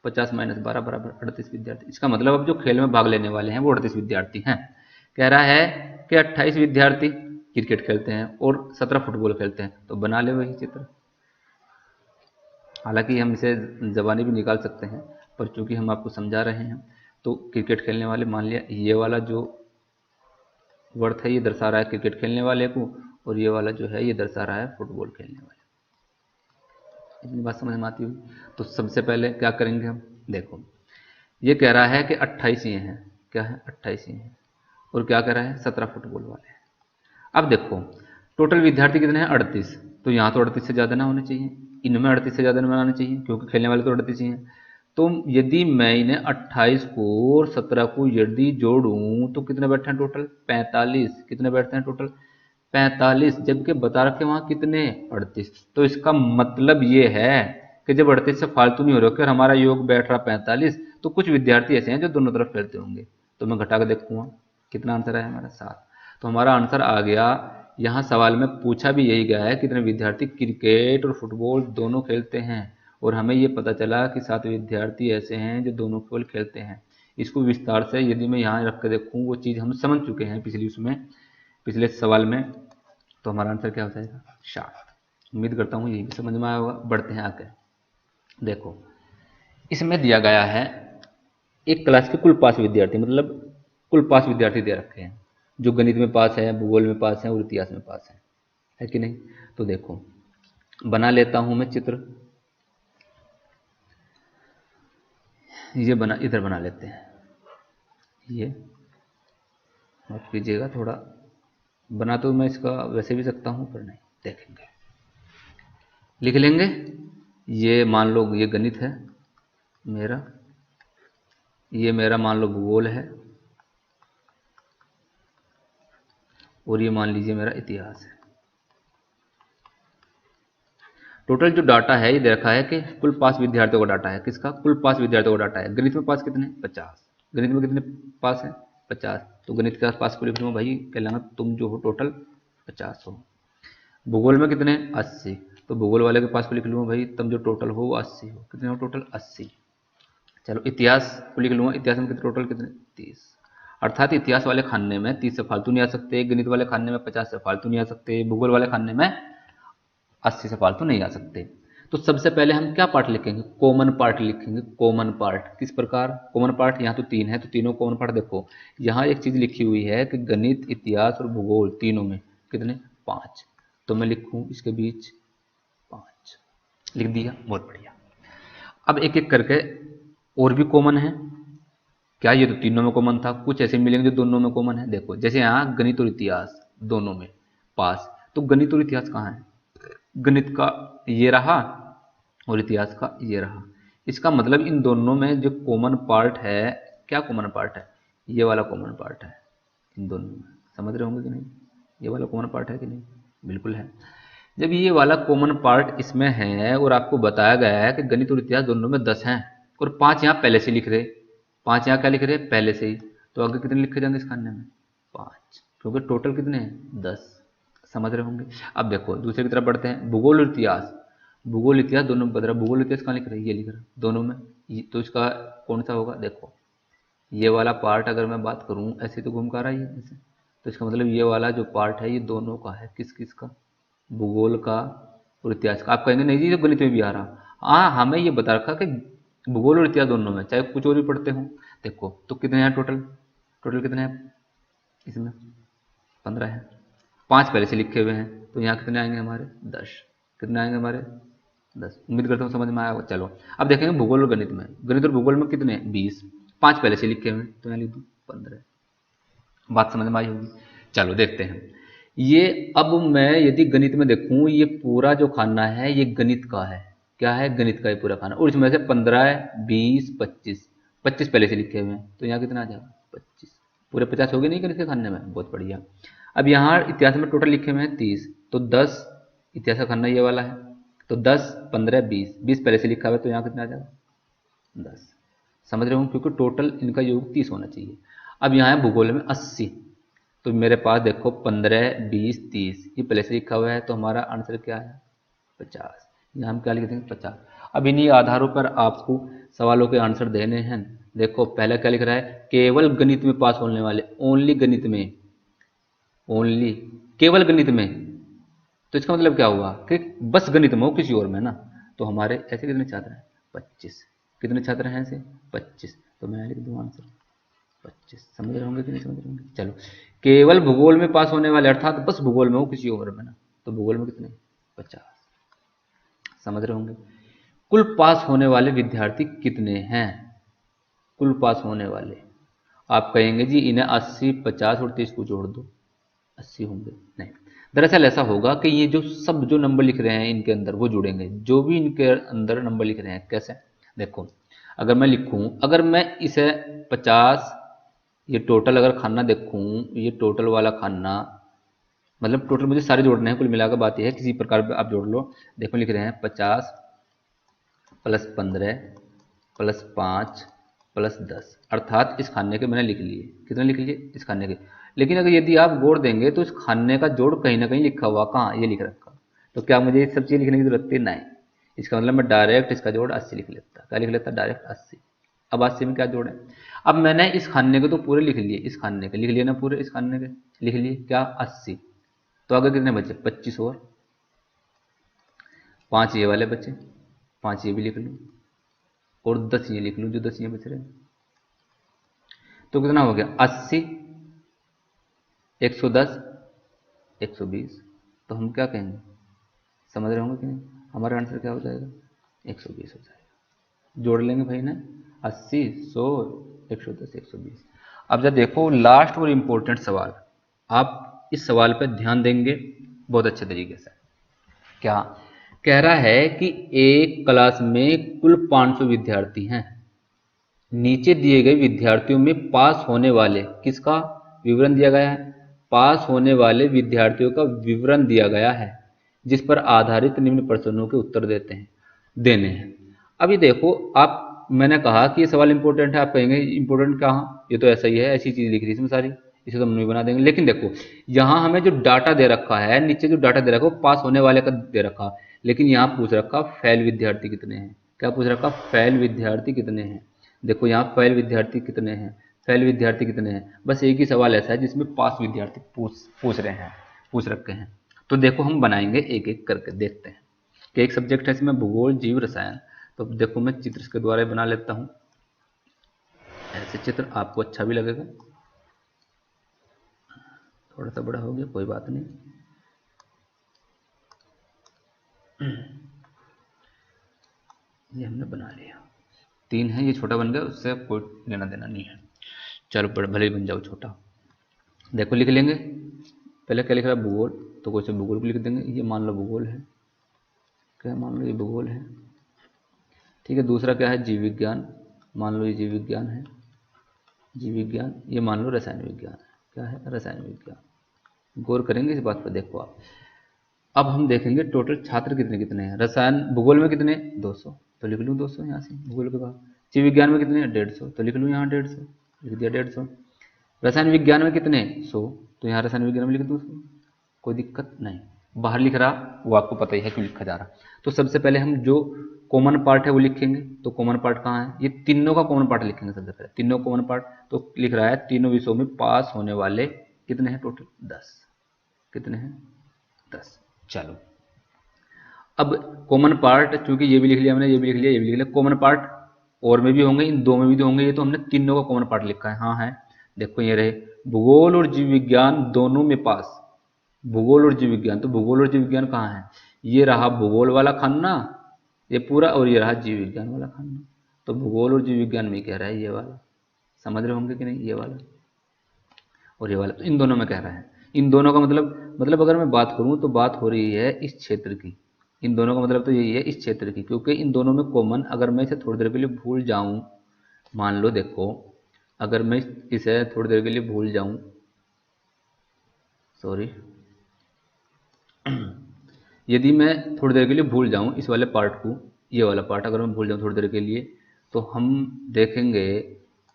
50 माइनस 12 बराबर 38 विद्यार्थी। इसका मतलब अब जो खेल में भाग लेने वाले हैं वो 38 विद्यार्थी हैं। कह रहा है कि 28 विद्यार्थी क्रिकेट खेलते हैं और 17 फुटबॉल खेलते हैं। तो बना ले वही चित्र। हालांकि हम इसे जबानी भी निकाल सकते हैं, पर चूंकि हम आपको समझा रहे हैं, तो क्रिकेट खेलने वाले, मान लिया ये वाला जो वर्ड है ये दर्शा रहा है क्रिकेट खेलने वाले को, और ये वाला जो है ये दर्शा रहा है फुटबॉल खेलने वाले। इतनी बात समझ में आती हुई। तो सबसे पहले क्या करेंगे हम? देखो, ये कह रहा है कि 28 ये हैं। क्या है? 28 ये हैं। और क्या कह रहा है? 17 फुटबॉल वाले हैं। अब देखो टोटल विद्यार्थी कितने हैं? 38। तो यहाँ तो 38 से ज़्यादा ना होने चाहिए, इनमें 38 से ज़्यादा ना आना चाहिए, क्योंकि खेलने वाले तो 38 ही हैं। तो यदि मैं इन्हें 28 को और 17 को यदि जोड़ूं तो कितने बैठे हैं टोटल? 45। कितने बैठते हैं टोटल? 45। जबकि बता रखे वहां कितने? 38। तो इसका मतलब ये है कि जब 38 से फालतू नहीं हो रहा और हमारा योग बैठ रहा 45, तो कुछ विद्यार्थी ऐसे हैं जो दोनों तरफ खेलते होंगे। तो मैं घटा कर देखूंगा कितना आंसर है हमारा? 7। तो हमारा आंसर आ गया। यहाँ सवाल में पूछा भी यही गया है कितने विद्यार्थी क्रिकेट और फुटबॉल दोनों खेलते हैं, और हमें ये पता चला कि 7 विद्यार्थी ऐसे हैं जो दोनों खेल खेलते हैं। इसको विस्तार से यदि मैं यहाँ रख कर देखूँ, वो चीज़ हम समझ चुके हैं पिछले सवाल में। तो हमारा आंसर क्या हो जाएगा? 60। उम्मीद करता हूँ यही समझ में आया होगा। बढ़ते हैं आगे। देखो इसमें दिया गया है एक क्लास के कुल 5 विद्यार्थी, मतलब कुल 5 विद्यार्थी दे रखे हैं जो गणित में पास है, भूगोल में पास है और इतिहास में पास है कि नहीं? तो देखो बना लेता हूं मैं चित्र, ये बना, इधर बना लेते हैं, ये माफ कीजिएगा थोड़ा, बना तो मैं इसका वैसे भी सकता हूं पर नहीं, देखेंगे लिख लेंगे। ये मान लो ये गणित है मेरा, ये मेरा मान लो भूगोल है, और ये मान लीजिए मेरा इतिहास है। टोटल जो डाटा है ये दे रखा है कि कुल 5 विद्यार्थियों का डाटा है। किसका? कुल 5 विद्यार्थियों का डाटा है। गणित में पास कितने? 50। गणित में कितने पास है? 50। तो गणित के पास को लिख लूँगा भाई, कहलाना तुम जो हो टोटल 50 हो। भूगोल में कितने? 80। तो भूगोल वाले के पास को लिख लूँगा भाई, तुम जो टोटल हो वो 80 हो। कितने हो टोटल? 80। चलो इतिहास को लिख लूँगा, इतिहास में कितने टोटल? कितने? 30। अर्थात इतिहास वाले खाने में 30 से फालतू नहीं आ सकते, गणित वाले खाने में 50 से फालतू नहीं आ सकते, भूगोल वाले खाने में 80 से फालतू नहीं आ सकते। तो सबसे पहले हम क्या पार्ट लिखेंगे? कॉमन पार्ट लिखेंगे। कॉमन पार्ट किस प्रकार? कॉमन पार्ट यहाँ तो 3 है, तो तीनों कॉमन पार्ट देखो, यहाँ एक चीज लिखी हुई है कि गणित, इतिहास और भूगोल तीनों में कितने? 5। तो मैं लिखूं इसके बीच 5, लिख दिया, बहुत बढ़िया। अब एक एक करके और भी कॉमन है क्या? ये तो तीनों में कॉमन था, कुछ ऐसे मिलेंगे जो दोनों में कॉमन है। देखो जैसे यहाँ गणित और इतिहास दोनों में पास, तो गणित और इतिहास कहाँ है? गणित का ये रहा और इतिहास का ये रहा। इसका मतलब इन दोनों में जो कॉमन पार्ट है, क्या कॉमन पार्ट है? ये वाला कॉमन पार्ट है इन दोनों में। समझ रहे होंगे कि नहीं? ये वाला कॉमन पार्ट है कि नहीं? बिल्कुल है। जब ये वाला कॉमन पार्ट इसमें है और आपको बताया गया है कि गणित और इतिहास दोनों में 10 हैं और 5 यहाँ पहले से लिख रहे, 5 यहाँ क्या लिख रहे? पहले से ही। तो आगे कितने लिखे जाएंगे इस खाने में? 5, क्योंकि टोटल कितने हैं? 10। समझ रहे होंगे। अब देखो दूसरे की तरफ बढ़ते हैं, भूगोल और इतिहास। भूगोल इतिहास दोनों में बता रहा, भूगोल इतिहास कहाँ लिख रहा है? ये लिख रहा है दोनों में। तो इसका कौन सा होगा? देखो ये वाला पार्ट अगर मैं बात करूं, ऐसे तो घूम कर रहा है ऐसे, तो इसका मतलब ये वाला जो पार्ट है ये दोनों का है। किस किस का? भूगोल का और इतिहास का। आप कहेंगे नहीं जी ये तो गणित में भी आ रहा। हाँ हमें ये बता रखा कि भूगोल और इतिहास दोनों में, चाहे कुछ और भी पढ़ते हो। देखो तो कितने हैं टोटल? टोटल कितने हैं इसमें? 15 है। 5 पहले से लिखे हुए हैं, तो यहाँ कितने आएंगे हमारे? 10। कितने आएंगे हमारे? 10। उम्मीद करता हूँ समझ में आया होगा। चलो अब देखेंगे भूगोल और गणित में। गणित और भूगोल में कितने? 20। 5 पहले से लिखे हुए हैं, तो यहाँ लिख दूँ 15। बात समझ में आई होगी। चलो देखते हैं ये। अब मैं यदि गणित में देखूं, ये पूरा जो खाना है ये गणित का है। क्या है? गणित का ये पूरा खाना, और इसमें से 15, 20, 25, 25 पहले से लिखे हुए हैं, तो यहाँ कितना आ जाएगा? 25। पूरे 50 हो गए नहीं गणित के खाने में? बहुत बढ़िया। अब यहाँ इतिहास में टोटल लिखे हुए हैं 30, तो 10 इतिहास का खाना ये वाला है, तो 10, 15, 20, 20 पहले से लिखा हुआ है, तो यहाँ कितना आ जाएगा? 10। समझ रहे हो? क्योंकि टोटल इनका योग 30 होना चाहिए। अब यहाँ है भूगोल में 80, तो मेरे पास देखो 15, 20, 30 ये पहले से लिखा हुआ है, तो हमारा आंसर क्या है? 50। यहाँ हम क्या लिख देंगे? 50। अब इन्हीं आधारों पर आपको सवालों के आंसर देने हैं। देखो पहला क्या लिख रहा है? केवल गणित में पास होने वाले, ओनली गणित में, ओनली केवल गणित में। तो इसका मतलब क्या हुआ कि बस गणित में हो, किसी और में ना। तो हमारे ऐसे कितने छात्र हैं? 25। कितने छात्र हैं ऐसे? 25। तो मैं लिख दूँ आंसर 25। समझ रहे होंगे कि नहीं समझ रहे होंगे? चलो केवल भूगोल में पास होने वाले, अर्थात बस भूगोल में हो, किसी और में ना। तो भूगोल में कितने? 50। समझ रहे होंगे। कुल पास होने वाले विद्यार्थी कितने हैं? कुल पास होने वाले, आप कहेंगे जी इन्हें 80, 50 और 30 को जोड़ दो, 80 होंगे। नहीं, दरअसल ऐसा होगा कि ये जो सब जो नंबर लिख रहे हैं इनके अंदर वो जुड़ेंगे, जो भी इनके अंदर नंबर लिख रहे हैं। कैसे? देखो अगर मैं लिखूं, अगर मैं इसे 50, ये टोटल अगर खाना देखूं, ये टोटल वाला खाना, मतलब टोटल मुझे सारे जोड़ने हैं, कुल मिलाकर बात यह है किसी प्रकार आप जोड़ लो। देखो लिख रहे हैं 50 प्लस 15 प्लस 5 प्लस 10, अर्थात इस खाने के मैंने लिख लिए। कितने लिख लिए इस खाने के? लेकिन अगर यदि आप जोड़ देंगे तो इस खाने का जोड़ कहीं ना कहीं लिखा हुआ, कहाँ? ये लिख रखा। तो क्या मुझे ये सब चीज़ लिखने की जरूरत थी? नहीं। इसका मतलब मैं डायरेक्ट इसका जोड़ 80 लिख लेता। क्या लिख लेता? डायरेक्ट 80। अब 80 में क्या जोड़ है? अब मैंने इस खाने के तो पूरे लिख लिए, इस खाने के लिख लिए ना, पूरे इस खाने के लिख लिए क्या? 80। तो आगे कितने बचे? 25 और 5 ये वाले बचे, 5 ये भी लिख लूँ और 10 ये लिख लूँ, जो 10 ये बच रहे हैं। तो कितना हो गया? 80, 110, 120। तो हम क्या कहेंगे? समझ रहे होंगे कि नहीं? हमारा आंसर क्या हो जाएगा? 120 हो जाएगा। जोड़ लेंगे भाई ना, 80, 100, 110, 120। अब जब देखो लास्ट और इम्पोर्टेंट सवाल, आप इस सवाल पर ध्यान देंगे बहुत अच्छे तरीके से। क्या कह रहा है कि एक क्लास में कुल 500 विद्यार्थी हैं। नीचे दिए गए विद्यार्थियों में पास होने वाले किसका विवरण दिया गया है? पास होने वाले विद्यार्थियों का विवरण दिया गया है, जिस पर आधारित निम्न प्रश्नों के उत्तर देने हैं। अभी देखो आप, मैंने कहा कि ये सवाल इंपॉर्टेंट है, आप कहेंगे इंपॉर्टेंट कहाँ, ये तो ऐसा ही है, ऐसी चीज लिख रही है इसमें सारी, इसे तो हम नहीं बना देंगे। लेकिन देखो यहाँ हमें जो डाटा दे रखा है, नीचे जो डाटा दे रखा है वो पास होने वाले का दे रखा, लेकिन यहाँ पूछ रखा फेल विद्यार्थी कितने हैं। क्या पूछ रखा? फेल विद्यार्थी कितने हैं। देखो यहाँ फेल विद्यार्थी कितने हैं, फेल विद्यार्थी कितने हैं, बस एक ही सवाल ऐसा है जिसमें पास विद्यार्थी पूछ रहे हैं, पूछ रखे हैं। तो देखो हम बनाएंगे एक एक करके, देखते हैं कि एक सब्जेक्ट है इसमें भूगोल, जीव रसायन। तो देखो मैं चित्र के द्वारा बना लेता हूँ, ऐसे चित्र आपको अच्छा भी लगेगा। थोड़ा सा बड़ा हो गया, कोई बात नहीं। ये हमने बना लिया, 3 है, ये छोटा बन गया, उससे कोई लेना देना नहीं है। चलो भले ही बन जाओ छोटा। देखो लिख लेंगे, पहले क्या लिख रहा है? भूगोल, तो कोई से भूगोल को लिख देंगे, ये मान लो भूगोल है, क्या मान लो ये भूगोल है, ठीक है। दूसरा क्या है? जीव विज्ञान, मान लो ये जीव विज्ञान है, जीव विज्ञान। ये मान लो रसायन विज्ञान है, क्या है? रसायन विज्ञान। गौर करेंगे इस बात पर, देखो आप। अब हम देखेंगे टोटल छात्र कितने कितने हैं। रसायन भूगोल में कितने? 200, तो लिख लूँ 200 यहाँ से भूगोल के बाद। जीव विज्ञान में कितने? 150, तो लिख लूँ यहाँ 150, लिख दिया 150। रसायन विज्ञान में कितने? 100, तो यहाँ रसायन विज्ञान में लिख दूँ 100, कोई दिक्कत नहीं। बाहर लिख रहा वो आपको पता ही है क्यों लिखा जा रहा। तो सबसे पहले हम जो कॉमन पार्ट है वो लिखेंगे। तो कॉमन पार्ट कहाँ है? ये तीनों का कॉमन पार्ट लिखेंगे सबसे पहले, तीनों कॉमन पार्ट। तो लिख रहा है तीनों विषयों में पास होने वाले कितने हैं टोटल? 10। कितने हैं? 10। चलो अब कॉमन पार्ट, चूंकि ये भी लिख लिया हमने, ये भी लिख लिया, ये भी लिख लिया, कॉमन पार्ट और में भी होंगे, इन दो में भी तो होंगे। ये तो हमने तीनों का कॉमन पार्ट लिखा है, हाँ है। देखो ये रहे भूगोल और जीव विज्ञान दोनों में पास, भूगोल और जीव विज्ञान। तो भूगोल और जीव विज्ञान कहाँ है? ये रहा भूगोल वाला खाना ये पूरा, और ये रहा जीव विज्ञान वाला खाना। तो भूगोल और जीव विज्ञान में कह रहा है ये वाला, समझ रहे होंगे कि नहीं? ये वाला और ये वाला, तो इन दोनों में कह रहा है। इन दोनों का मतलब अगर मैं बात करूं तो बात हो रही है इस क्षेत्र की। इन दोनों का मतलब तो यही है, इस क्षेत्र की, क्योंकि इन दोनों में कॉमन, अगर मैं इसे थोड़ी देर के लिए भूल जाऊं, मान लो देखो अगर मैं इसे थोड़ी देर के लिए भूल जाऊं, सॉरी, यदि मैं थोड़ी देर के लिए भूल जाऊं इस वाले पार्ट को, ये वाला पार्ट अगर मैं भूल जाऊं थोड़ी देर के लिए, तो हम देखेंगे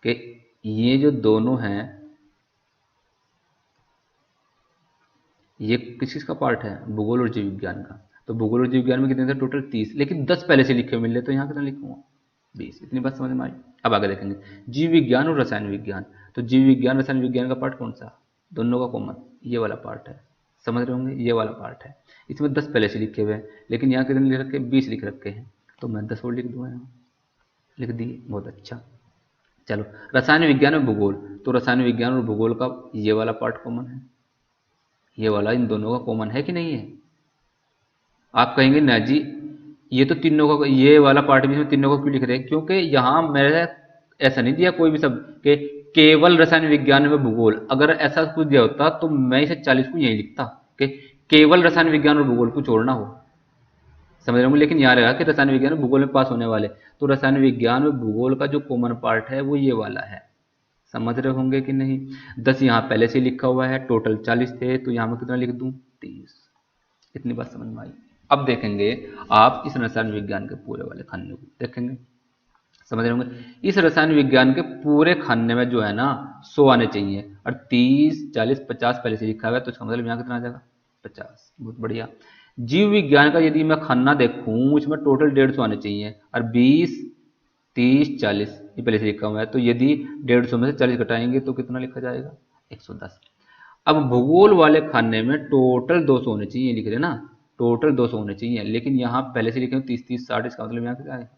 कि ये जो दोनों हैं ये किस चीज़ का पार्ट है? भूगोल और जीव विज्ञान का। तो भूगोल और जीव विज्ञान में कितने थे टोटल? 30, लेकिन 10 पहले से लिखे मिल रहे, तो यहाँ कितना लिखूंगा? 20। इतनी बात समझ में आई? अब आगे देखेंगे जीव विज्ञान और रसायन विज्ञान। तो जीव विज्ञान रसायन विज्ञान का पार्ट कौन सा? दोनों का कॉमन, ये वाला पार्ट है, समझ रहे होंगे, ये वाला पार्ट है। इसमें 10 पहले से लिखे हुए हैं, लेकिन यहाँ कितने लिख रखे? 20 लिख रखे हैं, तो मैं 10 और लिख दूंगा यहाँ, लिख दिए, बहुत अच्छा। चलो रसायन विज्ञान और भूगोल, तो रसायन विज्ञान और भूगोल का ये वाला पार्ट कॉमन है, ये वाला इन दोनों का कॉमन है कि नहीं है? आप कहेंगे ना जी ये तो तीनों का, ये वाला पार्ट भी इसमें तीनों का क्यों लिख रहे हैं? क्योंकि यहाँ मैंने ऐसा नहीं दिया कोई भी शब्द कि केवल रसायन विज्ञान में भूगोल। अगर ऐसा कुछ दिया होता तो मैं इसे 40 को यही लिखता कि केवल रसायन विज्ञान और भूगोल को छोड़ना हो, समझ रहे होंगे। लेकिन यहाँ रहेगा कि रसायन विज्ञान और भूगोल में पास होने वाले, तो रसायन विज्ञान और भूगोल का जो कॉमन पार्ट है वो ये वाला है, समझ रहे होंगे कि नहीं? 10 यहाँ पहले से लिखा हुआ है, टोटल 40 थे, तो यहाँ मैं कितना लिख दूं? 30। इतनी बात समझ में आई? अब देखेंगे आप इस रसायन विज्ञान के पूरे वाले खाने को देखेंगे, समझ रहे होंगे। इस रसायन विज्ञान के पूरे खाने में जो है ना 100 आने चाहिए, और 30, 40, 50 पहले से लिखा हुआ है, तो इसका मतलब यहाँ कितना आ जाएगा? 50। बहुत बढ़िया। जीव विज्ञान का यदि मैं खाना देखूं इसमें टोटल 150 आने चाहिए, और 20, 30, 40 ये पहले से लिखा हुआ है, तो यदि 150 में से 40 घटाएंगे तो कितना लिखा जाएगा? 110। अब भूगोल वाले खाने में टोटल 200 होने चाहिए, लिख रहे ना, टोटल 200 होने चाहिए, लेकिन यहाँ पहले से लिखे 30-30-60, इसका मतलब यहाँ क्या है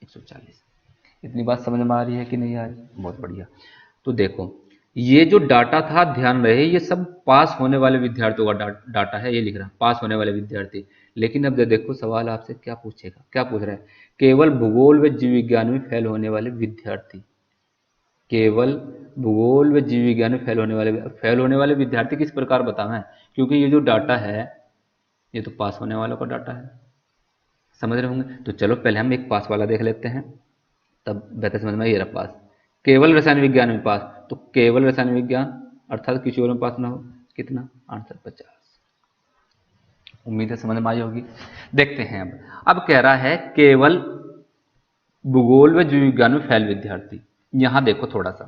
140। इतनी बात समझ में आ रही है कि नहीं आ रही? बहुत बढ़िया। तो देखो ये जो डाटा था, ध्यान रहे ये सब पास होने वाले विद्यार्थियों का डाटा है, ये लिख रहा पास होने वाले विद्यार्थी। लेकिन अब देखो सवाल आपसे क्या पूछेगा, क्या पूछ रहा है, केवल भूगोल व जीव विज्ञान में फेल होने वाले विद्यार्थी, केवल भूगोल व जीव विज्ञान में फेल होने वाले विद्यार्थी किस प्रकार बताना है, क्योंकि ये जो डाटा है ये तो पास होने वालों का डाटा है, समझ रहे होंगे। तो चलो पहले हम एक पास वाला देख लेते हैं, तब बेहतर समझ में। ये रहा पास, केवल रसायन विज्ञान में पास, तो केवल रसायन विज्ञान अर्थात किसी और में पास ना हो, कितना आंसर 50। उम्मीद है समझ में आई होगी। देखते हैं अब कह रहा है केवल भूगोल व जीव विज्ञान में फेल विद्यार्थी। यहां देखो थोड़ा सा,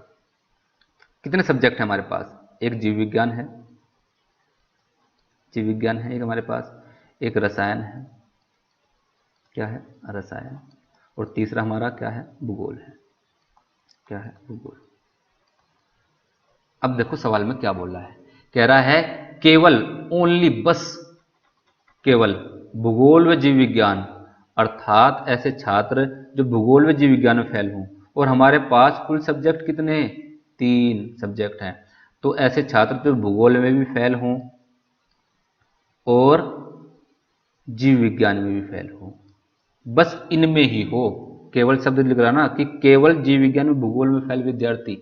कितने सब्जेक्ट है हमारे पास, एक जीव विज्ञान है, जीव विज्ञान है एक हमारे पास, एक रसायन है, क्या है रसायन, और तीसरा हमारा क्या है भूगोल है, क्या है भूगोल। अब देखो सवाल में क्या बोल रहा है, कह रहा है केवल ओनली बस केवल भूगोल व जीव विज्ञान, अर्थात ऐसे छात्र जो भूगोल व जीव विज्ञान में फेल हों, और हमारे पास कुल सब्जेक्ट कितने 3 सब्जेक्ट हैं, तो ऐसे छात्र जो भूगोल में भी फेल हों और जीव विज्ञान में भी फेल हो, बस इनमें ही हो, केवल शब्द लिख रहा ना कि केवल जीव विज्ञान में भूगोल में फेल विद्यार्थी,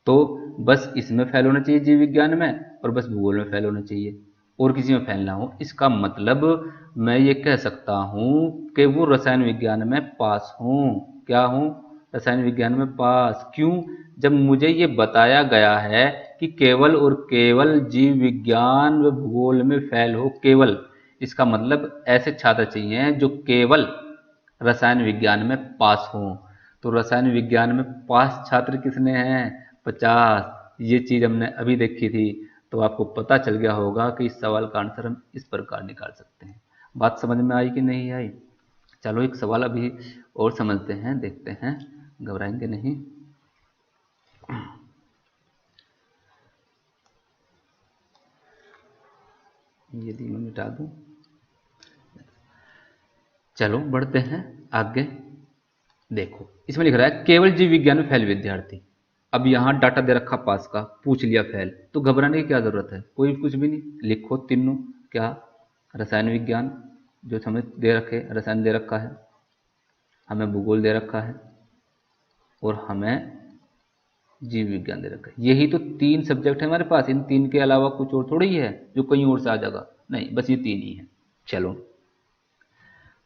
तो बस इसमें फेल होना चाहिए जीव विज्ञान में, और बस भूगोल में फेल होना चाहिए, और किसी में फेल ना हो। इसका मतलब मैं ये कह सकता हूं कि वो रसायन विज्ञान में पास हों, क्या हूं रसायन विज्ञान में पास। क्यों? जब मुझे ये बताया गया है कि केवल और केवल जीव विज्ञान व भूगोल में फेल हो, केवल, इसका मतलब ऐसे छात्र चाहिए जो केवल रसायन विज्ञान में पास हों। तो रसायन विज्ञान में पास छात्र कितने हैं 50। ये चीज हमने अभी देखी थी, तो आपको पता चल गया होगा कि इस सवाल का आंसर हम इस प्रकार निकाल सकते हैं। बात समझ में आई कि नहीं आई? चलो एक सवाल अभी और समझते हैं, देखते हैं, घबराएंगे नहीं। यदि मैं मिटा दूं, चलो बढ़ते हैं आगे। देखो इसमें लिख रहा है केवल जीव विज्ञान में फेल विद्यार्थी। अब यहाँ डाटा दे रखा पास का, पूछ लिया फेल, तो घबराने की क्या जरूरत है, कोई कुछ भी नहीं, लिखो तीनों, क्या रसायन विज्ञान जो हमें दे रखे, रसायन दे रखा है, हमें भूगोल दे रखा है, और हमें जीव विज्ञान दे रखा है। यही तो 3 सब्जेक्ट है हमारे पास, इन 3 के अलावा कुछ और थोड़ी है जो कहीं और से आ जाएगा, नहीं, बस ये 3 ही है। चलो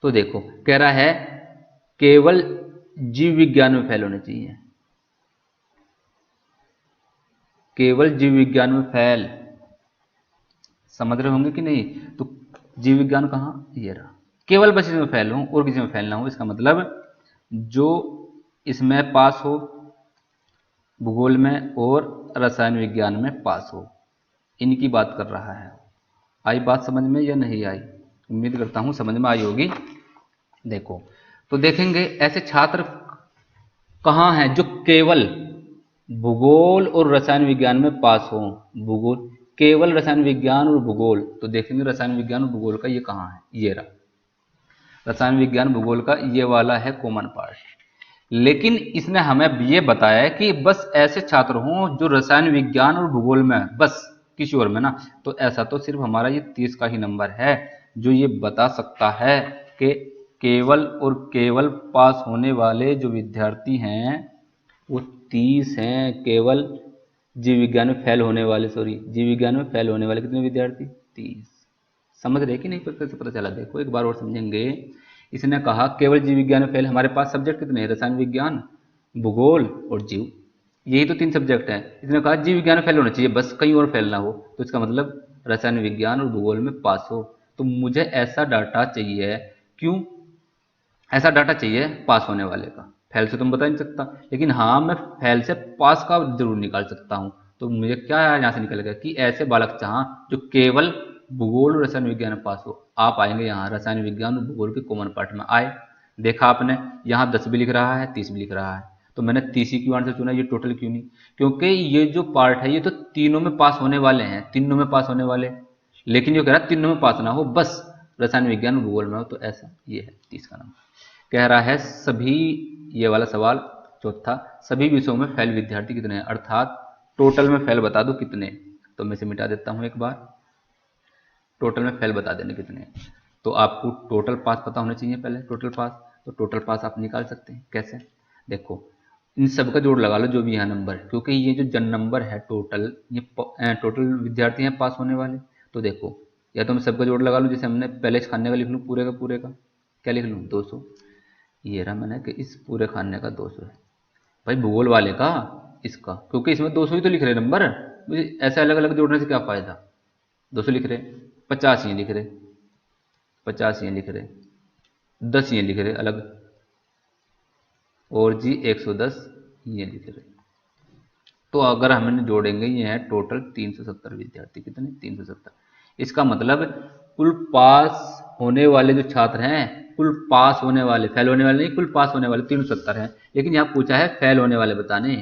तो देखो कह रहा है केवल जीव विज्ञान में फेल होने चाहिए, केवल जीव विज्ञान में फेल, समझ रहे होंगे कि नहीं। तो जीव विज्ञान कहाँ, ये रहा, केवल बस इसमें फेल हो और किसी में फेल ना हो, इसका मतलब जो इसमें पास हो भूगोल में और रसायन विज्ञान में पास हो, इनकी बात कर रहा है। आई बात समझ में या नहीं आई? उम्मीद करता हूं समझ में आई होगी। देखो तो देखेंगे ऐसे छात्र कहाँ हैं जो केवल भूगोल और रसायन विज्ञान में पास हो, भूगोल, केवल रसायन विज्ञान और भूगोल, तो देखेंगे रसायन विज्ञान और भूगोल का ये कहाँ है, ये रहा रसायन विज्ञान भूगोल का ये वाला है कॉमन पार्ट। लेकिन इसने हमें ये बताया कि बस ऐसे छात्र हों जो रसायन विज्ञान और भूगोल में, बस किसी और में ना, तो ऐसा तो सिर्फ हमारा ये 30 का ही नंबर है जो ये बता सकता है कि केवल और केवल पास होने वाले जो विद्यार्थी हैं वो 30 हैं। केवल जीव विज्ञान में फेल होने वाले, सॉरी, जीव विज्ञान में फेल होने वाले कितने विद्यार्थी 30। समझ रहे कि नहीं, कैसे पता चला? देखो एक बार और समझेंगे। इसने कहा केवल जीव विज्ञान में फेल, हमारे पास सब्जेक्ट कितने हैं, रसायन विज्ञान, भूगोल और जीव, यही तो 3 सब्जेक्ट हैं। इसने कहा जीव विज्ञान में फेल होना चाहिए, बस कहीं और फेल ना हो, तो इसका मतलब रसायन विज्ञान और भूगोल में पास हो। तो मुझे ऐसा डाटा चाहिए, क्यों ऐसा डाटा चाहिए पास होने वाले का, फेल से तो मैं बता नहीं सकता, लेकिन हाँ मैं फेल से पास का जरूर निकाल सकता हूँ। तो मुझे क्या यहाँ से निकलेगा कि ऐसे बालक चाह जो केवल भूगोल और रसायन विज्ञान में पास हो। आप आएंगे यहाँ रसायन विज्ञान और भूगोल के कॉमन पार्ट में आए, देखा आपने यहाँ 10 भी लिख रहा है 30 भी लिख रहा है, तो मैंने 30 ही क्यों आंसर चुना, ये टोटल क्यों नहीं? क्योंकि ये जो पार्ट है ये तो तीनों में पास होने वाले हैं, तीनों में पास होने वाले, लेकिन जो कह रहा है तीनों में पास ना हो, बस रसायन विज्ञान भूगोल में हो, तो ऐसा ये है 30 का नंबर। कह रहा है सभी, ये वाला सवाल चौथा, सभी विषयों में फेल विद्यार्थी कितने हैं, अर्थात टोटल में फेल बता दो कितने। तो मैं इसे मिटा देता हूं एक बार, टोटल में फेल बता देने कितने। तो आपको टोटल पास पता होना चाहिए पहले, टोटल पास। तो टोटल पास आप निकाल सकते हैं कैसे, देखो इन सब का जोड़ लगा लो जो भी यहाँ नंबर है, क्योंकि ये जो जन नंबर है टोटल, ये टोटल विद्यार्थी हैं पास होने वाले। तो देखो या तो मैं सबका जोड़ लगा लूँ, जैसे हमने पहले इस खाने का लिख लूँ पूरे का क्या लिख लूँ 200, ये रहा मैंने कि इस पूरे खाने का 200 है भाई, भूगोल वाले का इसका, क्योंकि इसमें 200 ही तो लिख रहे नंबर, मुझे ऐसे अलग अलग जोड़ने से क्या फायदा। 200 लिख रहे, 50 ये लिख रहे, 50 ये लिख रहे, 10 ये लिख रहे अलग, और जी 110 ये लिख रहे। तो अगर हमने जोड़ेंगे ये है टोटल 370 विद्यार्थी, कितने 370। इसका मतलब कुल पास होने वाले जो छात्र हैं, कुल पास होने वाले, फेल होने वाले नहीं, कुल पास होने वाले 370 हैं, लेकिन यहाँ पूछा है फेल होने वाले बताने।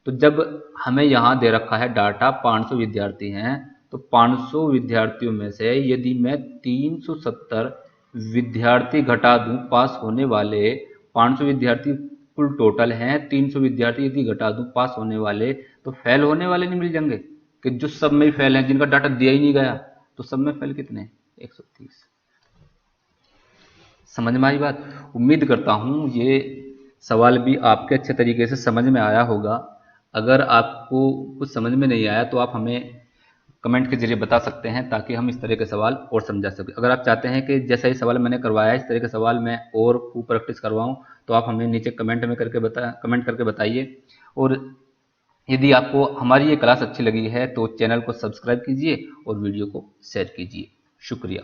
तो जब हमें यहाँ दे रखा है डाटा 500 विद्यार्थी हैं, तो 500 विद्यार्थियों में से यदि मैं 370 विद्यार्थी घटा दूं पास होने वाले, 500 विद्यार्थी कुल टोटल हैं, 300 विद्यार्थी यदि घटा दूं पास होने वाले, तो फेल होने वाले नहीं मिल जाएंगे, कि जो सब में फेल हैं, जिनका डाटा दिया ही नहीं गया, तो सब में फेल कितने 130। समझ में आई बात? उम्मीद करता हूं ये सवाल भी आपके अच्छे तरीके से समझ में आया होगा। अगर आपको कुछ समझ में नहीं आया तो आप हमें कमेंट के जरिए बता सकते हैं, ताकि हम इस तरह के सवाल और समझा सकें। अगर आप चाहते हैं कि जैसा ही सवाल मैंने करवाया है इस तरह के सवाल मैं और खूब प्रैक्टिस करवाऊं, तो आप हमें नीचे कमेंट करके बताइए। और यदि आपको हमारी ये क्लास अच्छी लगी है तो चैनल को सब्सक्राइब कीजिए और वीडियो को शेयर कीजिए। शुक्रिया।